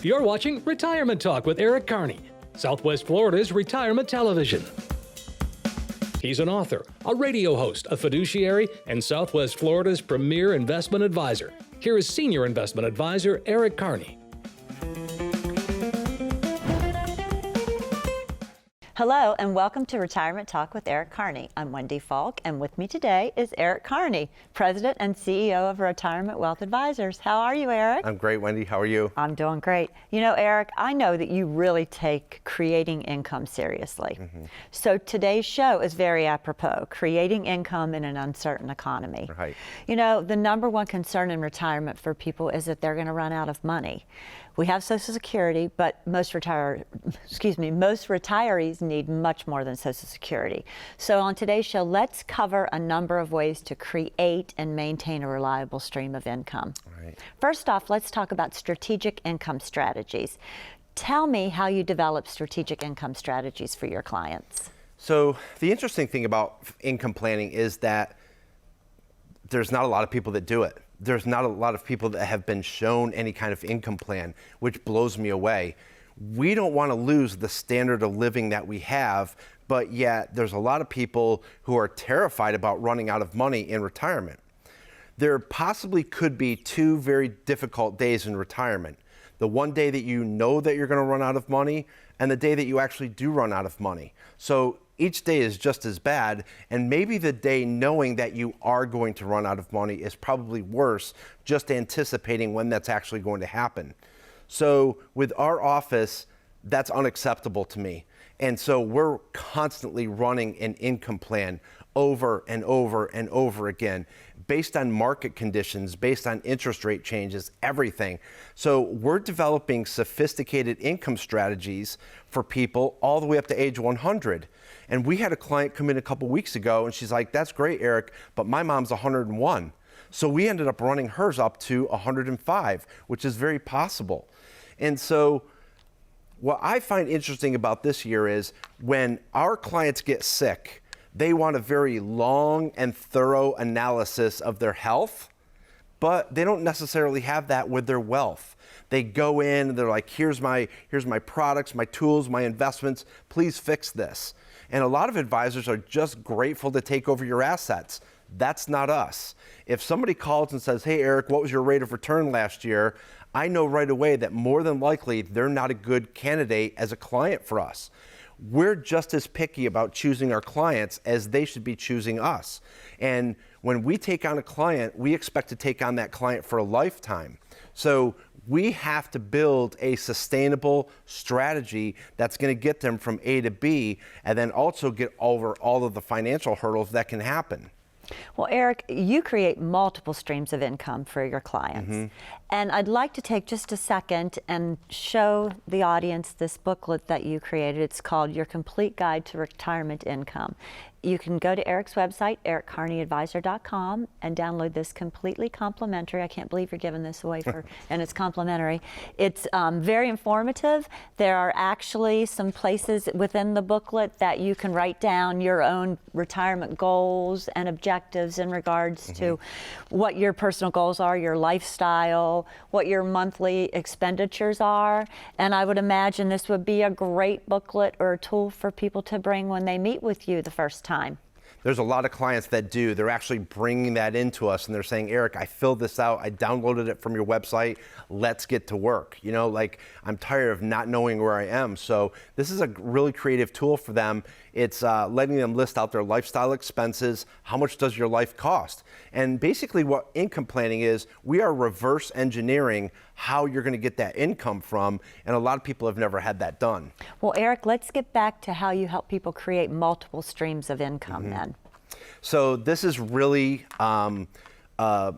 You're watching Retirement Talk with Eric Kearny, Southwest Florida's retirement television. He's an author, a radio host, a fiduciary, and Southwest Florida's premier investment advisor. Here is Senior Investment Advisor Eric Kearny. Hello and welcome to Retirement Talk with Eric Kearny. I'm Wendy Falk, and with me today is Eric Kearny, President and CEO of Retirement Wealth Advisors. How are you, Eric? I'm great, Wendy. How are you? I'm doing great. You know, Eric, I know that you really take creating income seriously. So today's show is very apropos, creating income in an uncertain economy. Right. You know, the number one concern in retirement for people is that they're going to run out of money. We have Social Security, but most retirees need much more than Social Security. So on today's show, let's cover a number of ways to create and maintain a reliable stream of income. Right. First off, let's talk about strategic income strategies. Tell me how you develop strategic income strategies for your clients. So the interesting thing about income planning is that there's not a lot of people that do it. There's not a lot of people that have been shown any kind of income plan, which blows me away. We don't want to lose the standard of living that we have, but yet there's a lot of people who are terrified about running out of money in retirement. There possibly could be two very difficult days in retirement. The one day that you know that you're going to run out of money, and the day that you actually do run out of money. So each day is just as bad, and maybe the day knowing that you are going to run out of money is probably worse, just anticipating when that's actually going to happen. So with our office, that's unacceptable to me. And so we're constantly running an income plan over and over and over again, based on market conditions, based on interest rate changes, everything. So we're developing sophisticated income strategies for people all the way up to age 100. And we had a client come in a couple weeks ago and she's like, that's great, Eric, but my mom's 101. So we ended up running hers up to 105, which is very possible. And so what I find interesting about this year is when our clients get sick, they want a very long and thorough analysis of their health, but they don't necessarily have that with their wealth. They go in and they're like, here's my products, my tools, my investments, please fix this. And a lot of advisors are just grateful to take over your assets. That's not us. If somebody calls and says, hey, Eric, what was your rate of return last year? I know right away that more than likely they're not a good candidate as a client for us. We're just as picky about choosing our clients as they should be choosing us. And when we take on a client, we expect to take on that client for a lifetime. So we have to build a sustainable strategy that's going to get them from A to B, and then also get over all of the financial hurdles that can happen. Well, Eric, you create multiple streams of income for your clients. And I'd like to take just a second and show the audience this booklet that you created. It's called Your Complete Guide to Retirement Income. You can go to Eric's website, erickearnyadvisor.com, and download this completely complimentary. I can't believe you're giving this away and it's complimentary. It's very informative. There are actually some places within the booklet that you can write down your own retirement goals and objectives in regards to what your personal goals are, your lifestyle, what your monthly expenditures are. And I would imagine this would be a great booklet or a tool for people to bring when they meet with you the first time. There's a lot of clients that do. They're actually bringing that into us and they're saying, Eric, I filled this out. I downloaded it from your website. Let's get to work. You know, like I'm tired of not knowing where I am. So this is a really creative tool for them. It's letting them list out their lifestyle expenses. How much does your life cost? And basically what income planning is, we are reverse engineering how you're going to get that income from. And a lot of people have never had that done. Well, Eric, let's get back to how you help people create multiple streams of income then. So this is really a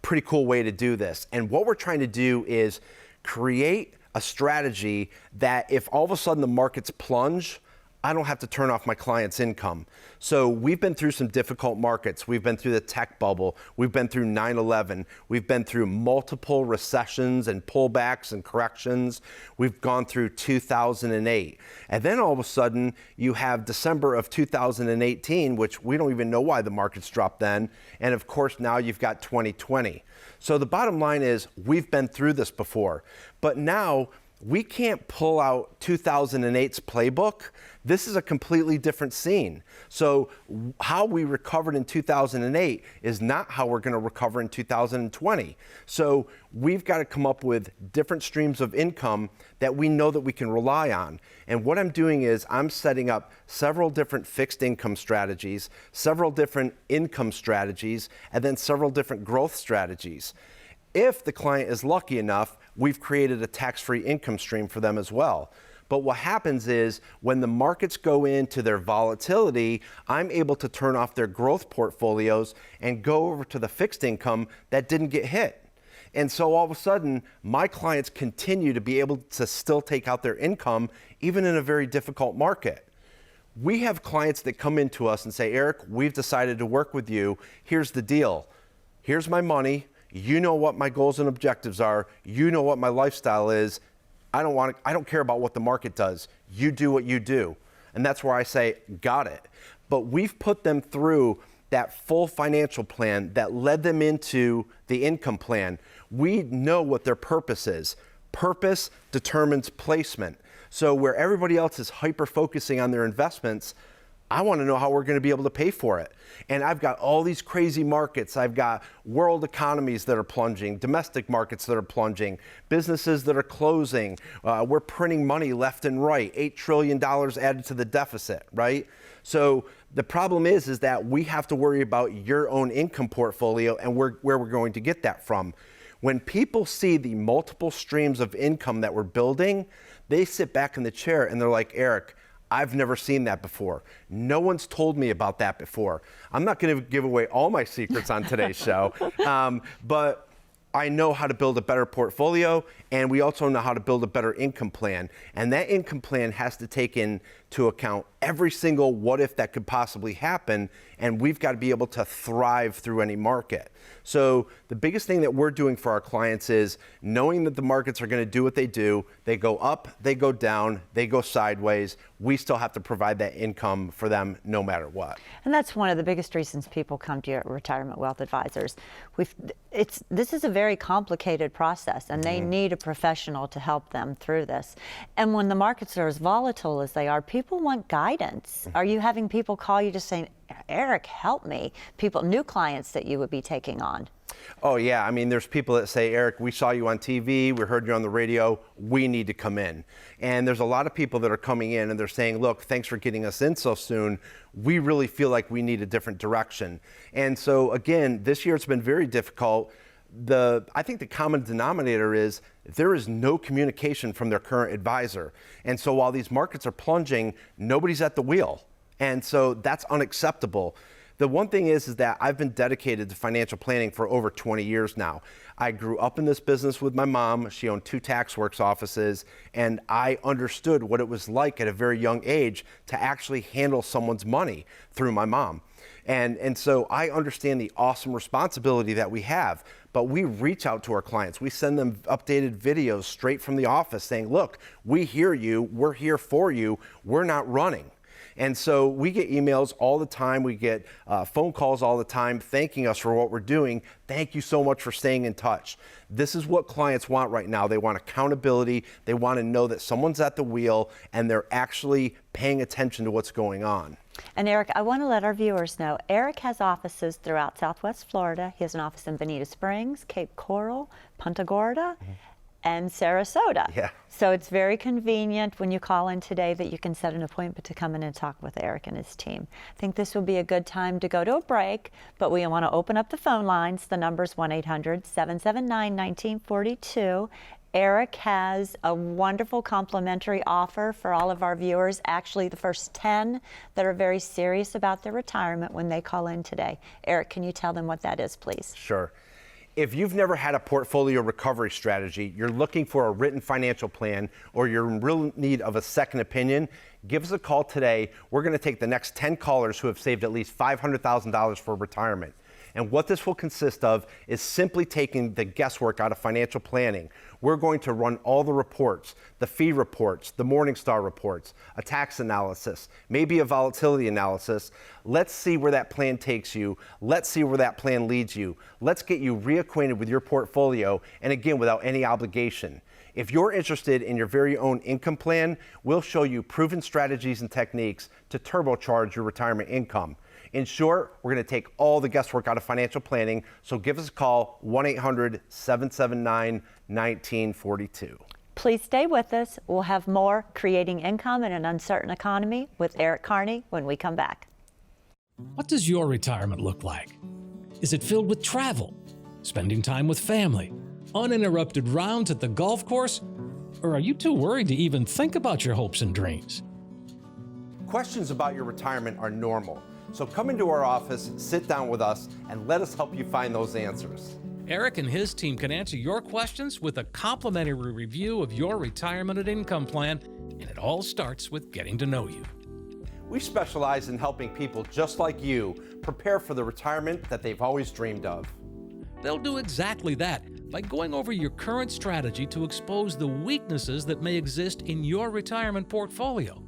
pretty cool way to do this. And what we're trying to do is create a strategy that if all of a sudden the markets plunge, I don't have to turn off my client's income. So we've been through some difficult markets. We've been through the tech bubble. We've been through 9/11. We've been through multiple recessions and pullbacks and corrections. We've gone through 2008. And then all of a sudden you have December of 2018, which we don't even know why the markets dropped then. And of course now you've got 2020. So the bottom line is we've been through this before, but now we can't pull out 2008's playbook. This is a completely different scene. So how we recovered in 2008 is not how we're going to recover in 2020. So we've got to come up with different streams of income that we know that we can rely on. And what I'm doing is I'm setting up several different fixed income strategies, several different income strategies, and then several different growth strategies. If the client is lucky enough, we've created a tax-free income stream for them as well. But what happens is when the markets go into their volatility, I'm able to turn off their growth portfolios and go over to the fixed income that didn't get hit. And so all of a sudden, my clients continue to be able to still take out their income, even in a very difficult market. We have clients that come into us and say, Eric, we've decided to work with you. Here's the deal. Here's my money. You know what my goals and objectives are. You know what my lifestyle is. I don't care about what the market does. You do what you do. And that's where I say, got it. But we've put them through that full financial plan that led them into the income plan. We know what their purpose is. Purpose determines placement. So where everybody else is hyper-focusing on their investments, I want to know how we're going to be able to pay for it. And I've got all these crazy markets. I've got world economies that are plunging, domestic markets that are plunging, businesses that are closing. We're printing money left and right, $8 trillion added to the deficit, right? So the problem is that we have to worry about your own income portfolio and where we're going to get that from. When people see the multiple streams of income that we're building, they sit back in the chair and they're like, Eric, I've never seen that before. No one's told me about that before. I'm not going to give away all my secrets on today's show, but I know how to build a better portfolio, and we also know how to build a better income plan. And that income plan has to take into account every single what if that could possibly happen, and we've got to be able to thrive through any market. So the biggest thing that we're doing for our clients is knowing that the markets are going to do what they do. They go up, they go down, they go sideways. We still have to provide that income for them no matter what. And that's one of the biggest reasons people come to you at Retirement Wealth Advisors. This is a very complicated process, and they need a professional to help them through this. And when the markets are as volatile as they are, people want guidance. Are you having people call you just saying, Eric, help me? People, new clients that you would be taking on? Oh yeah, I mean, there's people that say, Eric, we saw you on TV, we heard you on the radio, we need to come in. And there's a lot of people that are coming in and they're saying, look, thanks for getting us in so soon. We really feel like we need a different direction. And so again, this year it's been very difficult. I think the common denominator is there is no communication from their current advisor. And so while these markets are plunging, nobody's at the wheel. And so that's unacceptable. The one thing is that I've been dedicated to financial planning for over 20 years now. I grew up in this business with my mom. She owned 2 tax works offices, and I understood what it was like at a very young age to actually handle someone's money through my mom. And so I understand the awesome responsibility that we have, but we reach out to our clients. We send them updated videos straight from the office saying, look, we hear you, we're here for you, we're not running. And so we get emails all the time. We get phone calls all the time thanking us for what we're doing. Thank you so much for staying in touch. This is what clients want right now. They want accountability. They want to know that someone's at the wheel and they're actually paying attention to what's going on. And Eric, I want to let our viewers know, Eric has offices throughout Southwest Florida. He has an office in Bonita Springs, Cape Coral, Punta Gorda, and Sarasota. Yeah. So it's very convenient when you call in today that you can set an appointment to come in and talk with Eric and his team. I think this will be a good time to go to a break, but we want to open up the phone lines. The number's 1-800-779-1942. Eric has a wonderful complimentary offer for all of our viewers, actually the first 10 that are very serious about their retirement when they call in today. Eric, can you tell them what that is, please? Sure. If you've never had a portfolio recovery strategy, you're looking for a written financial plan, or you're in real need of a second opinion, give us a call today. We're going to take the next 10 callers who have saved at least $500,000 for retirement. And what this will consist of is simply taking the guesswork out of financial planning. We're going to run all the reports, the fee reports, the Morningstar reports, a tax analysis, maybe a volatility analysis. Let's see where that plan takes you. Let's see where that plan leads you. Let's get you reacquainted with your portfolio, and again, without any obligation. If you're interested in your very own income plan, we'll show you proven strategies and techniques to turbocharge your retirement income. In short, we're going to take all the guesswork out of financial planning, so give us a call, 1-800-779-1942. Please stay with us. We'll have more Creating Income in an Uncertain Economy with Eric Kearny when we come back. What does your retirement look like? Is it filled with travel, spending time with family, uninterrupted rounds at the golf course? Or are you too worried to even think about your hopes and dreams? Questions about your retirement are normal. So come into our office, sit down with us, and let us help you find those answers. Eric and his team can answer your questions with a complimentary review of your retirement and income plan, and it all starts with getting to know you. We specialize in helping people just like you prepare for the retirement that they've always dreamed of. They'll do exactly that by going over your current strategy to expose the weaknesses that may exist in your retirement portfolio.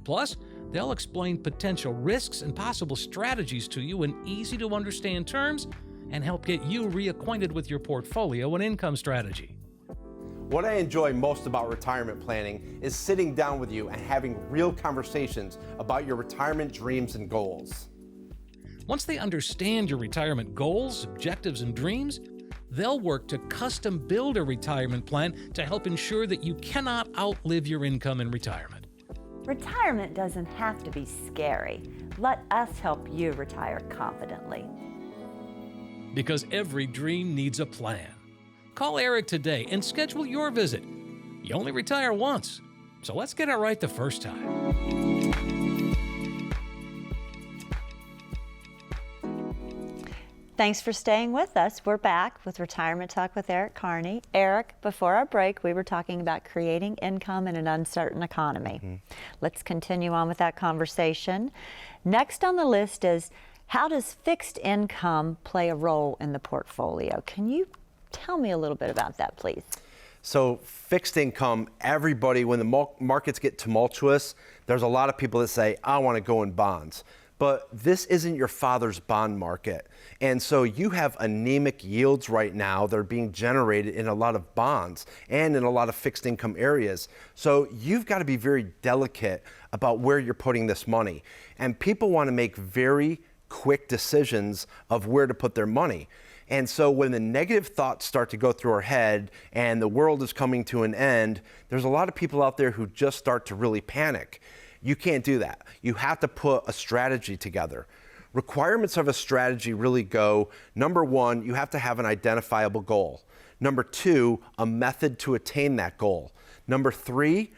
Plus, they'll explain potential risks and possible strategies to you in easy-to-understand terms and help get you reacquainted with your portfolio and income strategy. What I enjoy most about retirement planning is sitting down with you and having real conversations about your retirement dreams and goals. Once they understand your retirement goals, objectives, and dreams, they'll work to custom build a retirement plan to help ensure that you cannot outlive your income in retirement. Retirement doesn't have to be scary. Let us help you retire confidently. Because every dream needs a plan. Call Eric today and schedule your visit. You only retire once, so let's get it right the first time. Thanks for staying with us. We're back with Retirement Talk with Eric Kearny. Eric, before our break, we were talking about creating income in an uncertain economy. Let's continue on with that conversation. Next on the list is, how does fixed income play a role in the portfolio? Can you tell me a little bit about that, please? So fixed income, everybody, when the markets get tumultuous, there's a lot of people that say, I want to go in bonds. But this isn't your father's bond market. And so you have anemic yields right now that are being generated in a lot of bonds and in a lot of fixed income areas. So you've got to be very delicate about where you're putting this money. And people want to make very quick decisions of where to put their money. And so when the negative thoughts start to go through our head and the world is coming to an end, there's a lot of people out there who just start to really panic. You can't do that. You have to put a strategy together. Requirements of a strategy really go, number one, you have to have an identifiable goal. Number two, a method to attain that goal. Number three,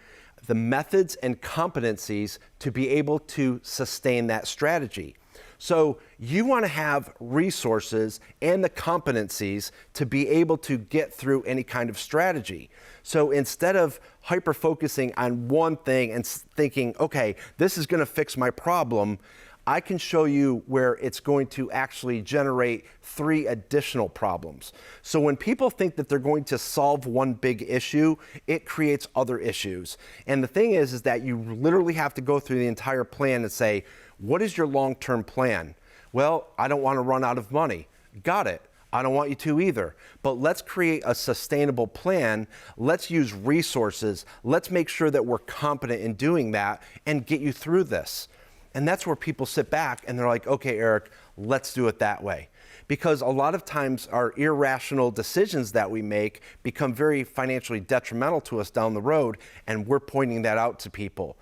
the methods and competencies to be able to sustain that strategy. So you want to have resources and the competencies to be able to get through any kind of strategy. So instead of hyper-focusing on one thing and thinking, okay, this is going to fix my problem, I can show you where it's going to actually generate 3 additional problems. So when people think that they're going to solve one big issue, it creates other issues. And the thing is that you literally have to go through the entire plan and say, what is your long-term plan? Well, I don't want to run out of money. Got it. I don't want you to either. But let's create a sustainable plan. Let's use resources. Let's make sure that we're competent in doing that and get you through this. And that's where people sit back and they're like, okay, Eric, let's do it that way. Because a lot of times our irrational decisions that we make become very financially detrimental to us down the road, and we're pointing that out to people.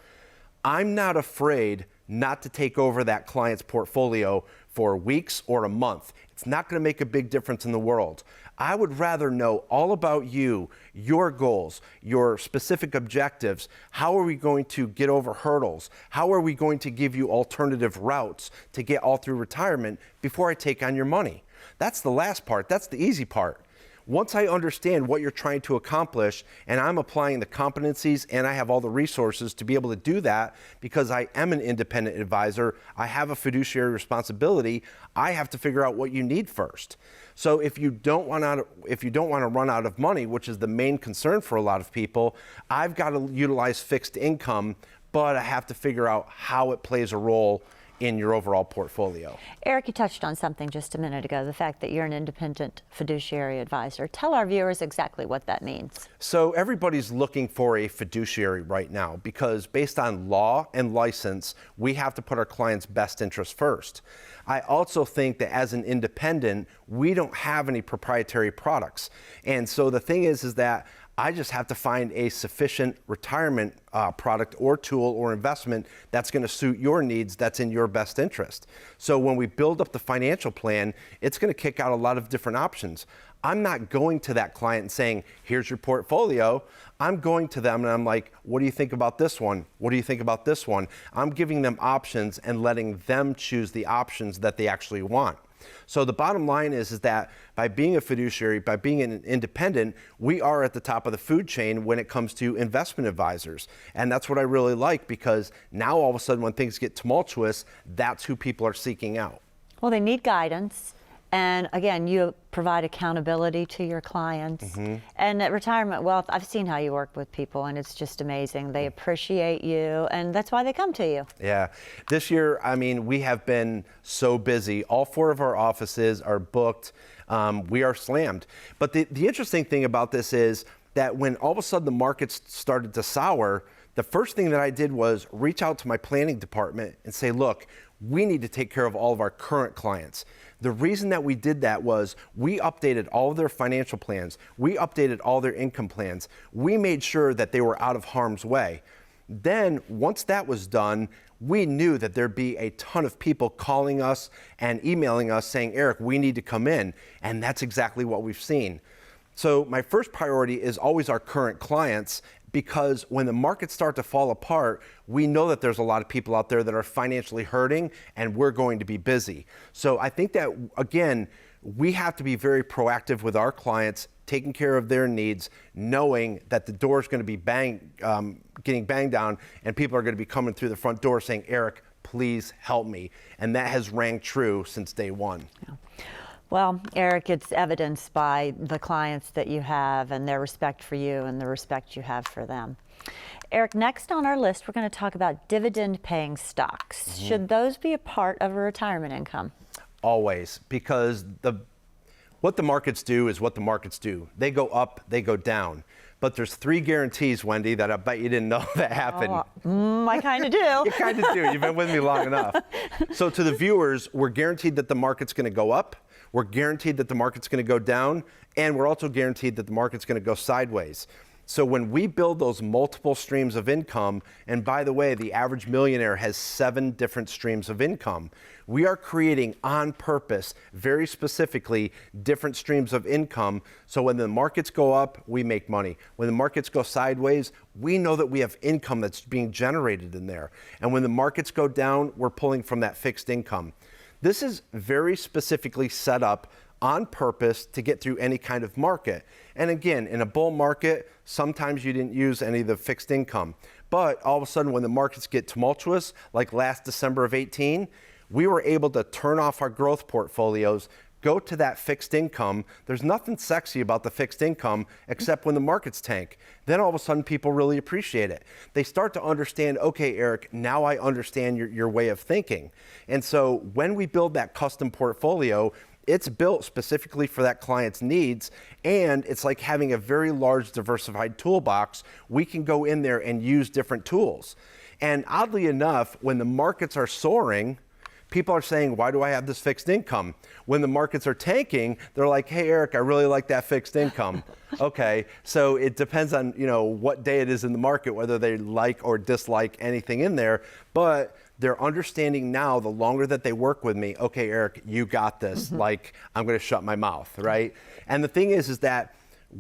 I'm not afraid not to take over that client's portfolio for weeks or a month. It's not going to make a big difference in the world. I would rather know all about you, your goals, your specific objectives. How are we going to get over hurdles? How are we going to give you alternative routes to get all through retirement before I take on your money? That's the last part. That's the easy part. Once I understand what you're trying to accomplish and I'm applying the competencies and I have all the resources to be able to do that because I am an independent advisor, I have a fiduciary responsibility, I have to figure out what you need first. So if you don't want to run out of money, which is the main concern for a lot of people, I've got to utilize fixed income, but I have to figure out how it plays a role in your overall portfolio. Eric, you touched on something just a minute ago, the fact that you're an independent fiduciary advisor. Tell our viewers exactly what that means. So everybody's looking for a fiduciary right now because based on law and license, we have to put our clients' best interest first. I also think that as an independent, we don't have any proprietary products. And so the thing is that I just have to find a sufficient retirement product or tool or investment that's going to suit your needs, that's in your best interest. So when we build up the financial plan, it's going to kick out a lot of different options. I'm not going to that client and saying, here's your portfolio. I'm going to them and I'm like, what do you think about this one? What do you think about this one? I'm giving them options and letting them choose the options that they actually want. So the bottom line is that by being a fiduciary, by being an independent, we are at the top of the food chain when it comes to investment advisors. And that's what I really like because now all of a sudden when things get tumultuous, that's who people are seeking out. Well, they need guidance. And again, you provide accountability to your clients. And at Retirement Wealth, I've seen how you work with people and it's just amazing. They appreciate you and that's why they come to you. Yeah. This year, I mean, we have been so busy. All 4 of our offices are booked. We are slammed. But the interesting thing about this is that when all of a sudden the markets started to sour, the first thing that I did was reach out to my planning department and say, look, we need to take care of all of our current clients. The reason that we did that was we updated all of their financial plans. We updated all their income plans. We made sure that they were out of harm's way. Then once that was done, we knew that there'd be a ton of people calling us and emailing us saying, Eric, we need to come in. And that's exactly what we've seen. So my first priority is always our current clients because when the markets start to fall apart, we know that there's a lot of people out there that are financially hurting and we're going to be busy. So I think that, again, we have to be very proactive with our clients, taking care of their needs, knowing that the door is going to be getting banged down and people are going to be coming through the front door saying, Eric, please help me. And that has rang true since day one. Yeah. Well, Eric, it's evidenced by the clients that you have and their respect for you and the respect you have for them. Eric, next on our list, we're going to talk about dividend-paying stocks. Should those be a part of a retirement income? Always, because what the markets do is what the markets do. They go up, they go down. But there's 3 guarantees, Wendy, that I bet you didn't know that happened. I kind of do. You kind of do. You've been with me long enough. So to the viewers, we're guaranteed that the market's going to go up. We're guaranteed that the market's going to go down. And we're also guaranteed that the market's going to go sideways. So when we build those multiple streams of income, and by the way, the average millionaire has 7 different streams of income, we are creating on purpose, very specifically, different streams of income. So when the markets go up, we make money. When the markets go sideways, we know that we have income that's being generated in there. And when the markets go down, we're pulling from that fixed income. This is very specifically set up on purpose to get through any kind of market. And again, in a bull market, sometimes you didn't use any of the fixed income. But all of a sudden, when the markets get tumultuous, like last December of 18, we were able to turn off our growth portfolios, go to that fixed income. There's nothing sexy about the fixed income except when the markets tank. Then all of a sudden, people really appreciate it. They start to understand, okay, Eric, now I understand your way of thinking. And so when we build that custom portfolio, it's built specifically for that client's needs, and it's like having a very large diversified toolbox. We can go in there and use different tools. And oddly enough, when the markets are soaring, people are saying, why do I have this fixed income? When the markets are tanking, they're like, hey, Eric, I really like that fixed income. Okay, so it depends on what day it is in the market, whether they like or dislike anything in there. But they're understanding now, the longer that they work with me, okay, Eric, you got this. Like, I'm going to shut my mouth, right? And the thing is that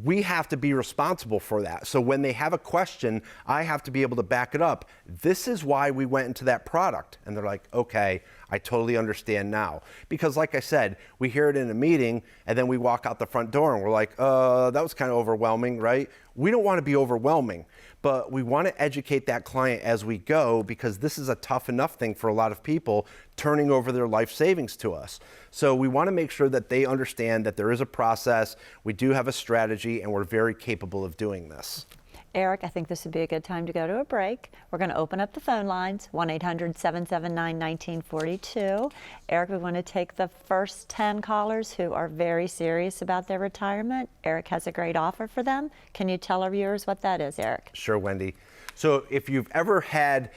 we have to be responsible for that. So when they have a question, I have to be able to back it up. This is why we went into that product. And they're like, okay, I totally understand now. Because like I said, we hear it in a meeting and then we walk out the front door and we're like, that was kind of overwhelming, right? We don't want to be overwhelming, but we want to educate that client as we go, because this is a tough enough thing for a lot of people, turning over their life savings to us. So we want to make sure that they understand that there is a process, we do have a strategy, and we're very capable of doing this. Eric, I think this would be a good time to go to a break. We're going to open up the phone lines, 1-800-779-1942. Eric, we want to take the first 10 callers who are very serious about their retirement. Eric has a great offer for them. Can you tell our viewers what that is, Eric? Sure, Wendy. So if you've ever had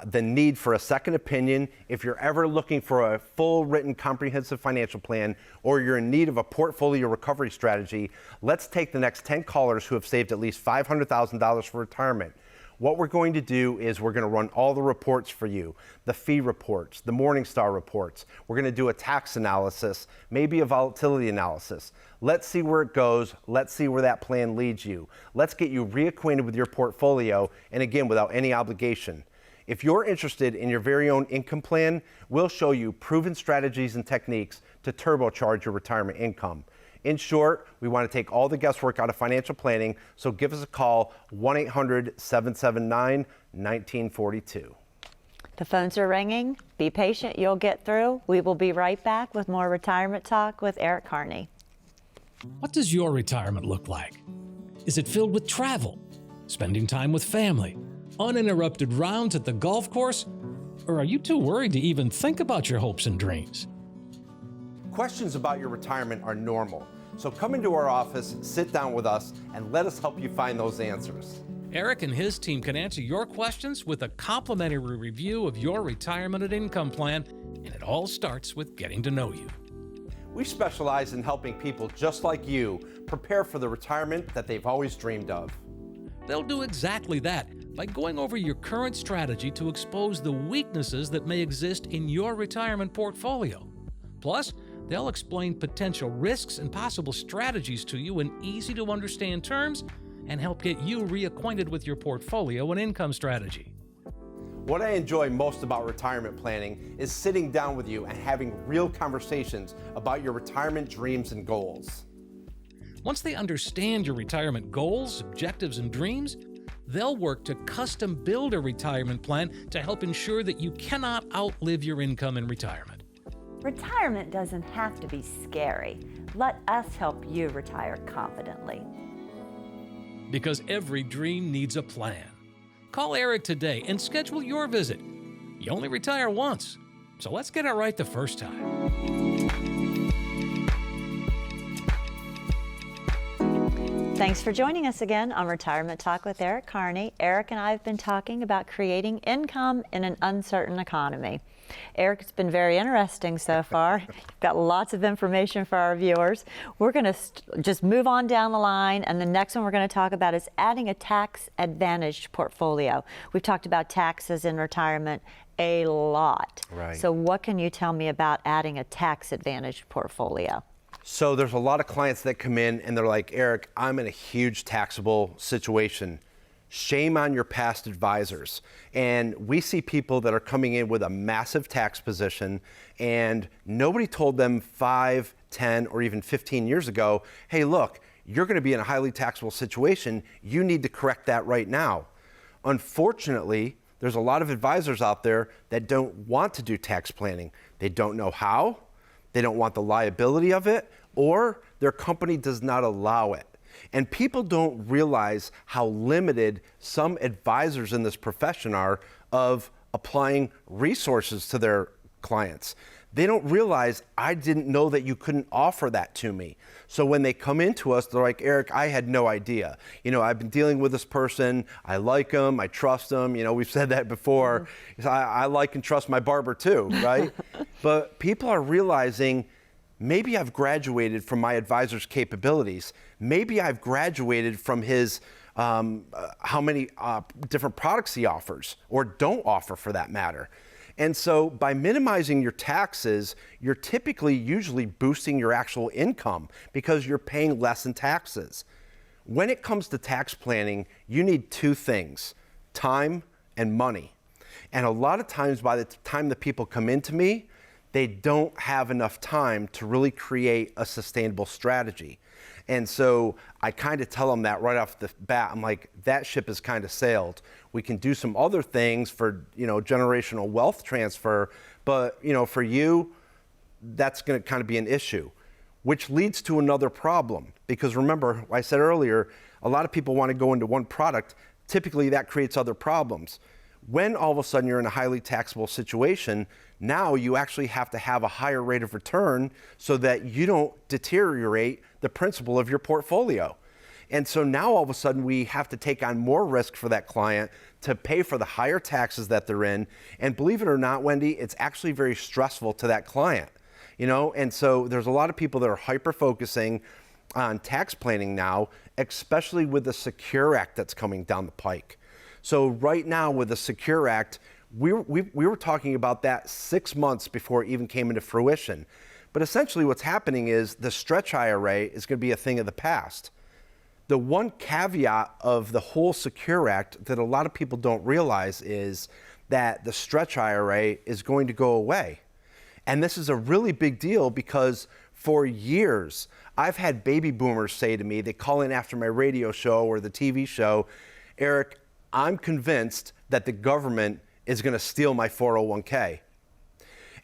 the need for a second opinion, if you're ever looking for a full written comprehensive financial plan, or you're in need of a portfolio recovery strategy, let's take the next 10 callers who have saved at least $500,000 for retirement. What we're going to do is we're going to run all the reports for you, the fee reports, the Morningstar reports. We're going to do a tax analysis, maybe a volatility analysis. Let's see where it goes. Let's see where that plan leads you. Let's get you reacquainted with your portfolio, and again, without any obligation. If you're interested in your very own income plan, we'll show you proven strategies and techniques to turbocharge your retirement income. In short, we want to take all the guesswork out of financial planning, so give us a call, 1-800-779-1942. The phones are ringing. Be patient, you'll get through. We will be right back with more Retirement Talk with Eric Kearny. What does your retirement look like? Is it filled with travel, spending time with family, uninterrupted rounds at the golf course? Or are you too worried to even think about your hopes and dreams? Questions about your retirement are normal. So come into our office, sit down with us, and let us help you find those answers. Eric and his team can answer your questions with a complimentary review of your retirement and income plan, and it all starts with getting to know you. We specialize in helping people just like you prepare for the retirement that they've always dreamed of. They'll do exactly that by going over your current strategy to expose the weaknesses that may exist in your retirement portfolio. Plus, they'll explain potential risks and possible strategies to you in easy-to-understand terms and help get you reacquainted with your portfolio and income strategy. What I enjoy most about retirement planning is sitting down with you and having real conversations about your retirement dreams and goals. Once they understand your retirement goals, objectives, and dreams, they'll work to custom build a retirement plan to help ensure that you cannot outlive your income in retirement. Retirement doesn't have to be scary. Let us help you retire confidently. Because every dream needs a plan. Call Eric today and schedule your visit. You only retire once, so let's get it right the first time. Thanks for joining us again on Retirement Talk with Eric Kearny. Eric and I have been talking about creating income in an uncertain economy. Eric, it's been very interesting so far. You've got lots of information for our viewers. We're going to just move on down the line, and the next one we're going to talk about is adding a tax-advantaged portfolio. We've talked about taxes in retirement a lot. Right. So what can you tell me about adding a tax-advantaged portfolio? So there's a lot of clients that come in and they're like, Eric, I'm in a huge taxable situation. Shame on your past advisors. And we see people that are coming in with a massive tax position and nobody told them 5, 10, or even 15 years ago, hey, look, you're going to be in a highly taxable situation. You need to correct that right now. Unfortunately, there's a lot of advisors out there that don't want to do tax planning. They don't know how. They don't want the liability of it, or their company does not allow it. And people don't realize how limited some advisors in this profession are of applying resources to their clients. They don't realize, I didn't know that you couldn't offer that to me. So when they come into us, they're like, Eric, I had no idea. You know, I've been dealing with this person. I like them. I trust them. You know, we've said that before. I like and trust my barber too, right? But people are realizing, maybe I've graduated from my advisor's capabilities. Maybe I've graduated from his how many different products he offers or don't offer for that matter. And so by minimizing your taxes, you're typically usually boosting your actual income because you're paying less in taxes. When it comes to tax planning, you need two things, time and money. And a lot of times by the time the people come into me, they don't have enough time to really create a sustainable strategy. And so I kind of tell them that right off the bat. I'm like, that ship has kind of sailed. We can do some other things for, generational wealth transfer, but, for you, that's going to kind of be an issue, which leads to another problem. Because remember, I said earlier, a lot of people want to go into one product. Typically, that creates other problems. When all of a sudden you're in a highly taxable situation, now you actually have to have a higher rate of return so that you don't deteriorate the principal of your portfolio. And so now all of a sudden we have to take on more risk for that client to pay for the higher taxes that they're in. And believe it or not, Wendy, it's actually very stressful to that client. And so there's a lot of people that are hyper-focusing on tax planning now, especially with the Secure Act that's coming down the pike. So right now with the Secure Act, we were talking about that 6 months before it even came into fruition. But essentially what's happening is the stretch IRA is going to be a thing of the past. The one caveat of the whole Secure Act that a lot of people don't realize is that the stretch IRA is going to go away. And this is a really big deal because for years, I've had baby boomers say to me, they call in after my radio show or the TV show, Eric, I'm convinced that the government is going to steal my 401k.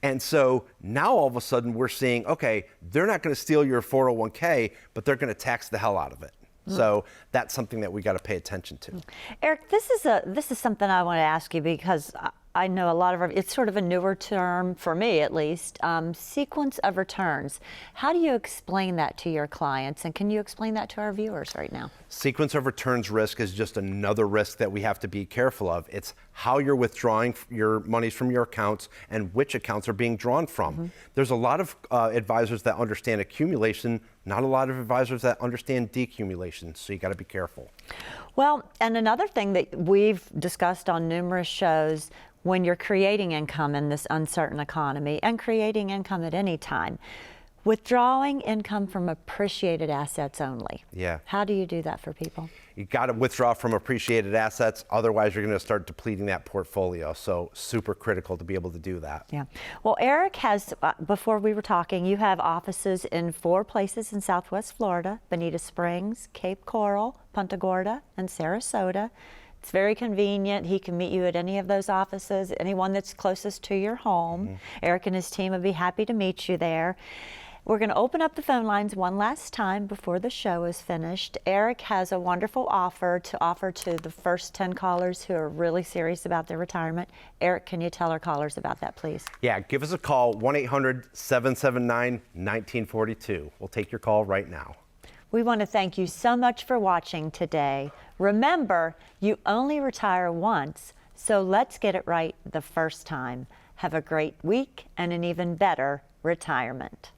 And so now all of a sudden we're seeing, okay, they're not going to steal your 401k, but they're going to tax the hell out of it. So that's something that we got to pay attention to. Eric, this is something I want to ask you because I know a lot of it's sort of a newer term for me, at least. Sequence of returns. How do you explain that to your clients, and can you explain that to our viewers right now? Sequence of returns risk is just another risk that we have to be careful of. It's how you're withdrawing your monies from your accounts and which accounts are being drawn from. There's a lot of advisors that understand accumulation, not a lot of advisors that understand decumulation, so you got to be careful. Well, and another thing that we've discussed on numerous shows, when you're creating income in this uncertain economy and creating income at any time, withdrawing income from appreciated assets only. Yeah. How do you do that for people? You got to withdraw from appreciated assets, otherwise you're going to start depleting that portfolio. So super critical to be able to do that. Yeah. Well, Eric has, before we were talking, you have offices in 4 places in Southwest Florida: Bonita Springs, Cape Coral, Punta Gorda, and Sarasota. It's very convenient. He can meet you at any of those offices, anyone that's closest to your home. Eric and his team would be happy to meet you there. We're going to open up the phone lines one last time before the show is finished. Eric has a wonderful offer to the first 10 callers who are really serious about their retirement. Eric, can you tell our callers about that, please? Yeah, give us a call, 1-800-779-1942. We'll take your call right now. We want to thank you so much for watching today. Remember, you only retire once, so let's get it right the first time. Have a great week and an even better retirement.